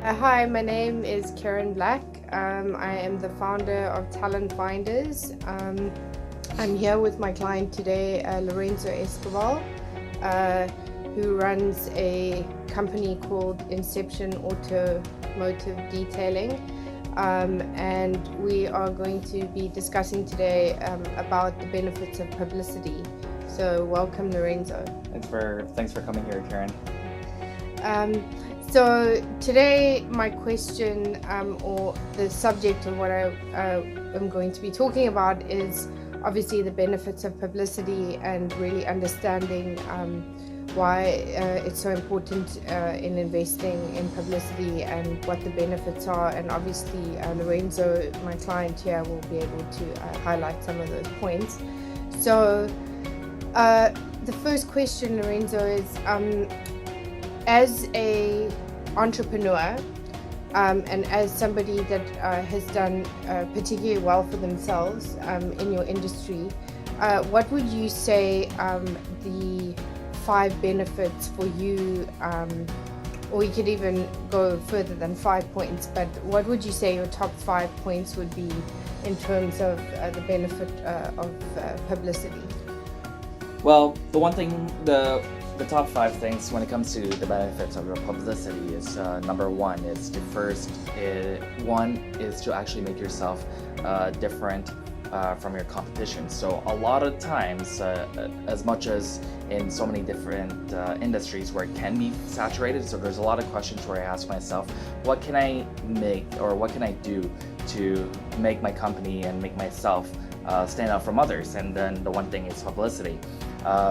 Hi, my name is Karen Black. I am the founder of Talent Finders. I'm here with my client today, Lorenzo Escobal, who runs a company called Inception Automotive Detailing. And we are going to be discussing today about the benefits of publicity. So welcome, Lorenzo. Thanks for coming here, Karen. So today my question or the subject of what I am going to be talking about is obviously the benefits of publicity and really understanding why it's so important in investing in publicity and what the benefits are. And obviously Lorenzo, my client here, will be able to highlight some of those points. So the first question, Lorenzo, is as a entrepreneur and as somebody that has done particularly well for themselves in your industry, what would you say the 5 benefits for you, or you could even go further than 5 points, but what would you say your top 5 points would be in terms of the benefit of publicity? Well, the top 5 things when it comes to the benefits of your publicity is number one is to actually make yourself different from your competition. So a lot of times, as much as in so many different industries where it can be saturated, so there's a lot of questions where I ask myself, what can I make or what can I do to make my company and make myself stand out from others? And then the one thing is publicity.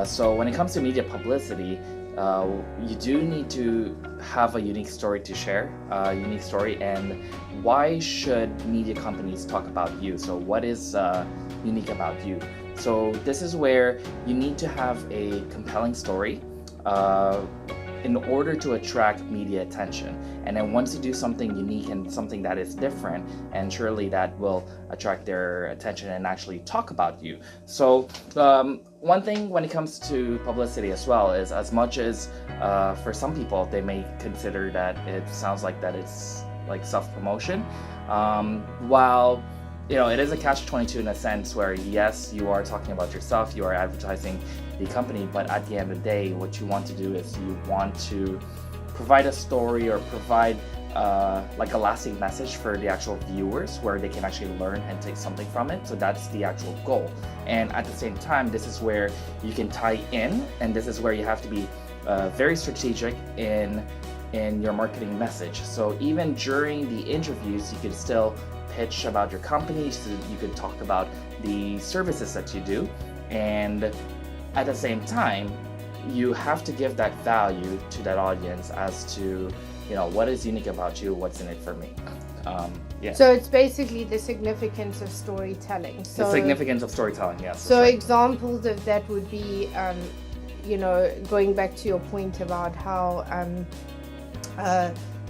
So when it comes to media publicity, you do need to have a unique story to share, and why should media companies talk about you? So what is unique about you? So this is where you need to have a compelling story in order to attract media attention. And then once you do something unique and something that is different, and surely that will attract their attention and actually talk about you. So one thing when it comes to publicity as well is, as much as for some people they may consider that it sounds like that it's like self-promotion, while it is a catch-22 in a sense where yes, you are talking about yourself, you are advertising the company, but at the end of the day, what you want to do is you want to provide a story or provide like a lasting message for the actual viewers where they can actually learn and take something from it. So that's the actual goal. And at the same time, this is where you can tie in, and this is where you have to be very strategic in your marketing message. So even during the interviews, you could still pitch about your company, so you could talk about the services that you do, and at the same time you have to give that value to that audience as to what is unique about you, what's in it for me. So it's basically the significance of storytelling. The significance of storytelling, yes. So examples of that would be going back to your point about how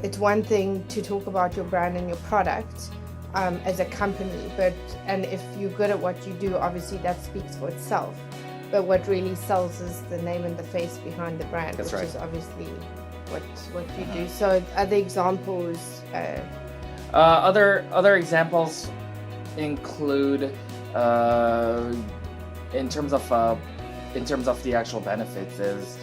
it's one thing to talk about your brand and your product as a company, and if you're good at what you do, obviously that speaks for itself. But what really sells is the name and the face behind the brand, That's which right. is obviously what you do. So other examples? Other examples include in terms of the actual benefits is.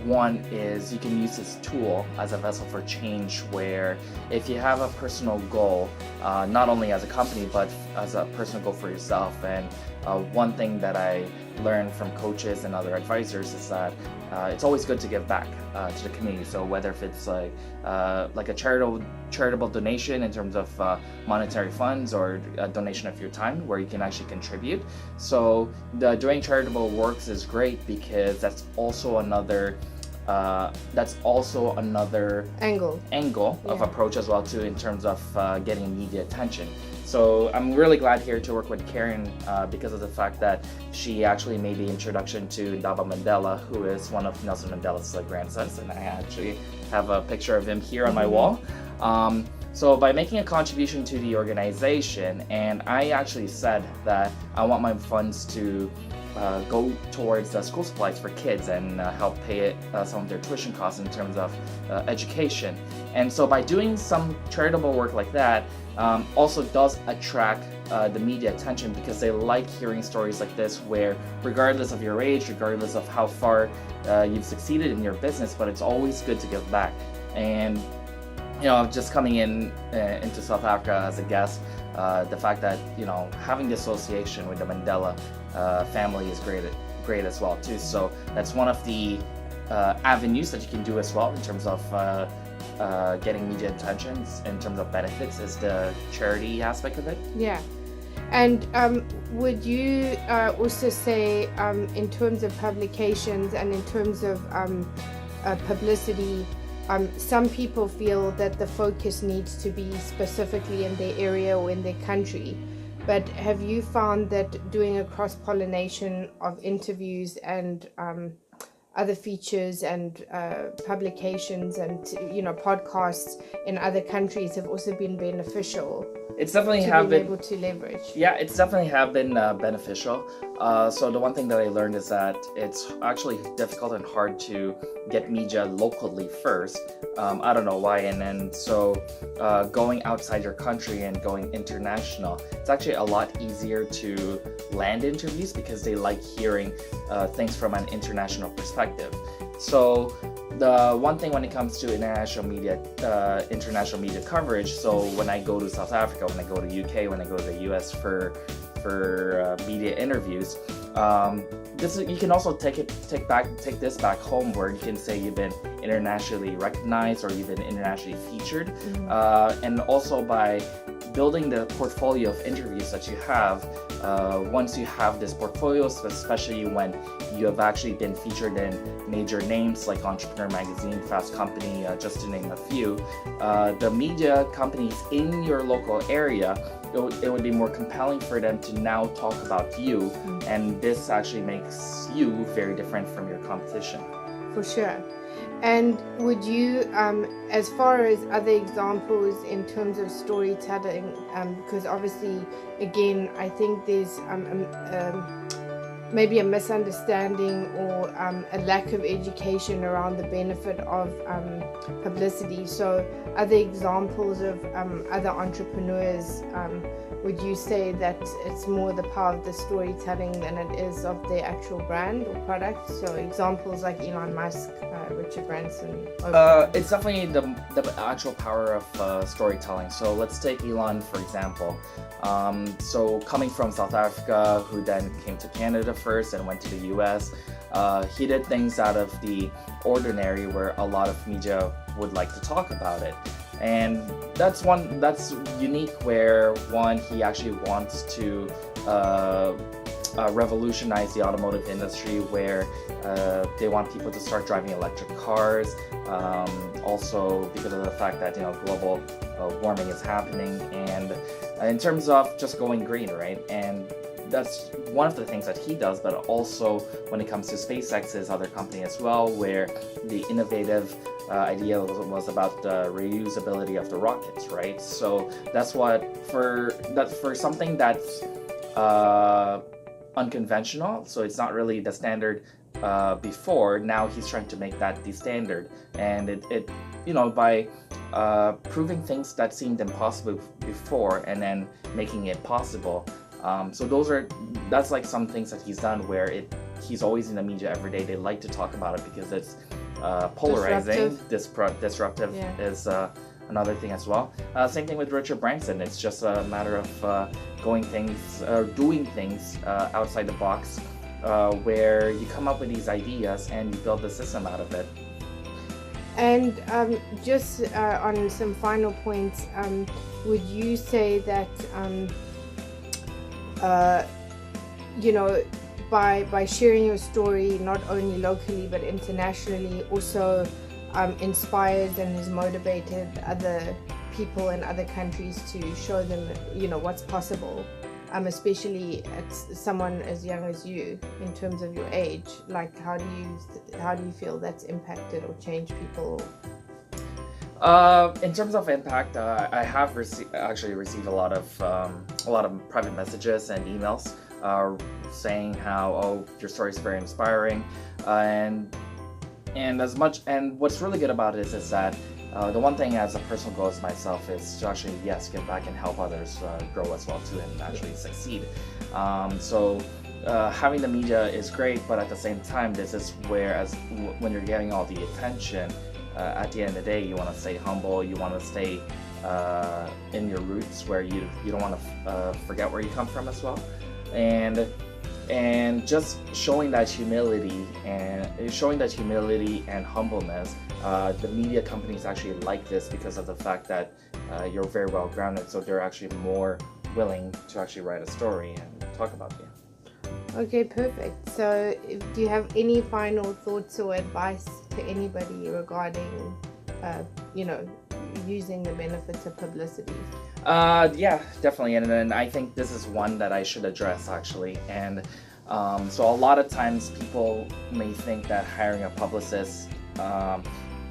One is you can use this tool as a vessel for change, where if you have a personal goal, not only as a company but as a personal goal for yourself. And one thing that I learned from coaches and other advisors is that it's always good to give back to the community. So whether if it's like a charitable donation in terms of monetary funds, or a donation of your time where you can actually contribute. So doing charitable works is great because that's also another angle of approach as well too, in terms of getting media attention. So I'm really glad here to work with Karen because of the fact that she actually made the introduction to Ndaba Mandela, who is one of Nelson Mandela's grandsons, and I actually have a picture of him here on my wall. So by making a contribution to the organization, and I actually said that I want my funds to go towards school supplies for kids and help pay some of their tuition costs in terms of education. And so by doing some charitable work like that, also does attract the media attention, because they like hearing stories like this where, regardless of your age, regardless of how far you've succeeded in your business, but it's always good to give back. And just coming into South Africa as a guest, the fact that having the association with the Mandela family is great as well too. So that's one of the avenues that you can do as well in terms of getting media attention. In terms of benefits, is the charity aspect of it. Yeah. And would you also say, in terms of publications and in terms of publicity, some people feel that the focus needs to be specifically in their area or in their country. But have you found that doing a cross-pollination of interviews and other features and publications and podcasts in other countries have also been beneficial? It's definitely able to leverage. Yeah, it's definitely have been beneficial. So the one thing that I learned is that it's actually difficult and hard to get media locally first. I don't know why, and then so going outside your country and going international, it's actually a lot easier to land interviews because they like hearing things from an international perspective. So the one thing when it comes to international media coverage, so when I go to South Africa, when I go to UK, when I go to the US for media interviews, you can also take this back home, where you can say you've been internationally recognized or you've been internationally featured. Mm-hmm. And also by building the portfolio of interviews that you have, once you have this portfolio, especially when you have actually been featured in major names like Entrepreneur Magazine, Fast Company, just to name a few, the media companies in your local area, it would be more compelling for them to now talk about you. Mm-hmm. And this actually makes you very different from your competition. For sure. And would you, as far as other examples in terms of storytelling, because obviously, again, I think there's maybe a misunderstanding or a lack of education around the benefit of publicity. So other examples of other entrepreneurs, would you say that it's more the power of the storytelling than it is of the actual brand or product? So examples like Elon Musk, Richard Branson. It's definitely the actual power of storytelling. So let's take Elon, for example. So coming from South Africa, who then came to Canada first and went to the US, he did things out of the ordinary where a lot of media would like to talk about it. And that's unique, where he actually wants to revolutionize the automotive industry, where they want people to start driving electric cars, also because of the fact that global warming is happening, and in terms of just going green, right? And that's one of the things that he does, but also when it comes to SpaceX's other company as well, where the innovative idea was about the reusability of the rockets, right? So that's for something that's unconventional, so it's not really the standard before. Now he's trying to make that the standard, and it by proving things that seemed impossible before and then making it possible. So that's like some things that he's done where he's always in the media every day. They like to talk about it because it's polarizing, disruptive yeah. Is another thing as well. Same thing with Richard Branson. It's just a matter of doing things outside the box, where you come up with these ideas and you build the system out of it. And just on some final points, would you say that by sharing your story not only locally but internationally also inspires and has motivated other people in other countries to show them what's possible, especially at someone as young as you in terms of your age? Like how do you feel that's impacted or changed people? In terms of impact, I have actually received a lot of private messages and emails saying how, oh, your story is very inspiring, and what's really good about it is that the one thing as a personal goal as myself is to actually give back and help others grow as well too and actually succeed. So having the media is great, but at the same time, this is where when you're getting all the attention. At the end of the day, you want to stay humble. You want to stay in your roots, where you don't want to forget where you come from as well, and just showing that humility and humbleness. The media companies actually like this because of the fact that you're very well grounded, so they're actually more willing to actually write a story and talk about you. Okay, perfect. So, do you have any final thoughts or advice to anybody regarding, using the benefits of publicity? Yeah, definitely, and then I think this is one that I should address actually. And so a lot of times people may think that hiring a publicist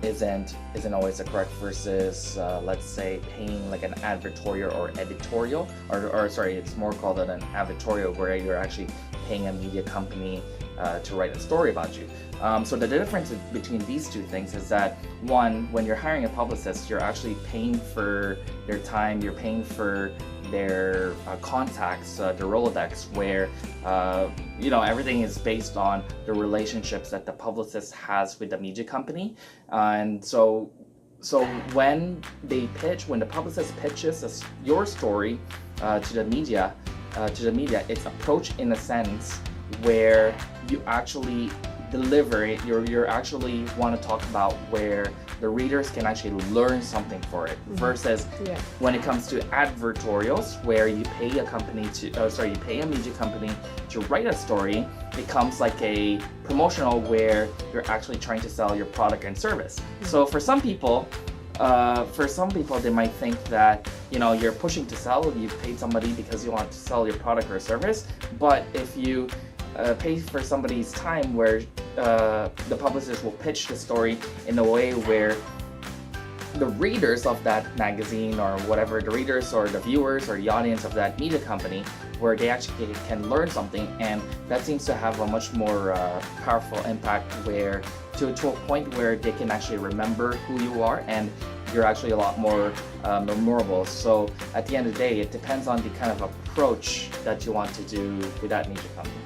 isn't always the correct versus let's say paying like an advertorial or editorial, or sorry, it's more called an advertorial, where you're actually paying a media company to write a story about you. So the difference between these two things is that, one, when you're hiring a publicist, you're actually paying for their time, you're paying for their contacts, their Rolodex, where everything is based on the relationships that the publicist has with the media company. And so when the publicist pitches your story to the media, it's approached in a sense where you actually deliver it. You actually want to talk about where the readers can actually learn something for it, versus when it comes to advertorials, where you pay a media company to write a story. It comes like a promotional, where you're actually trying to sell your product and service. So for some people, they might think that you're pushing to sell. You paid somebody because you want to sell your product or service. But if you pay for somebody's time, where the publicist will pitch the story in a way where the readers of that magazine, or whatever, the readers or the viewers or the audience of that media company, where they actually can learn something, and that seems to have a much more powerful impact, where to a point where they can actually remember who you are, and you're actually a lot more memorable. So at the end of the day, it depends on the kind of approach that you want to do with that media company.